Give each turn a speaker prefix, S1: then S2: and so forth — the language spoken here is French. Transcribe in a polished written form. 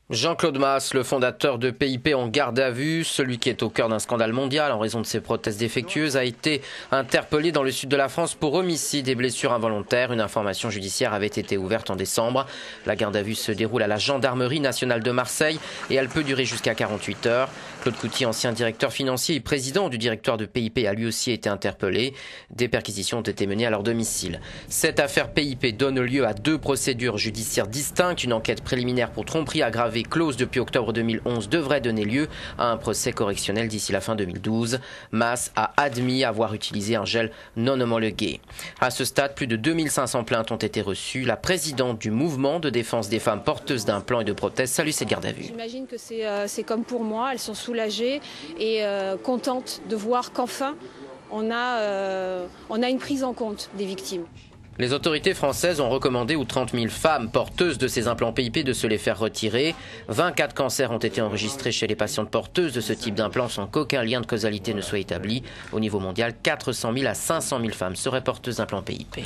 S1: Jean-Claude Masse, le fondateur de PIP en garde à vue, celui qui est au cœur d'un scandale mondial en raison de ses prothèses défectueuses, a été interpellé dans le sud de la France pour homicide et blessures involontaires. Une information judiciaire avait été ouverte en décembre. La garde à vue se déroule à la Gendarmerie nationale de Marseille et elle peut durer jusqu'à 48 heures. Claude Couty, ancien directeur financier et président du directoire de PIP, a lui aussi été interpellé. Des perquisitions ont été menées à leur domicile. Cette affaire PIP donne lieu à 2 procédures judiciaires distinctes. Une enquête préliminaire pour tromperie aggravée close depuis octobre 2011 devrait donner lieu à un procès correctionnel d'ici la fin 2012. Masse a admis avoir utilisé un gel non homologué. À ce stade, plus de 2500 plaintes ont été reçues. La présidente du mouvement de défense des femmes porteuses d'implants et de prothèses salue cette garde à vue.
S2: J'imagine que c'est comme pour moi, elles sont soulagées et contentes de voir qu'enfin on a une prise en compte des victimes.
S1: Les autorités françaises ont recommandé aux 30 000 femmes porteuses de ces implants PIP de se les faire retirer. 24 cancers ont été enregistrés chez les patientes porteuses de ce type d'implants sans qu'aucun lien de causalité ne soit établi. Au niveau mondial, 400 000 à 500 000 femmes seraient porteuses d'implants PIP.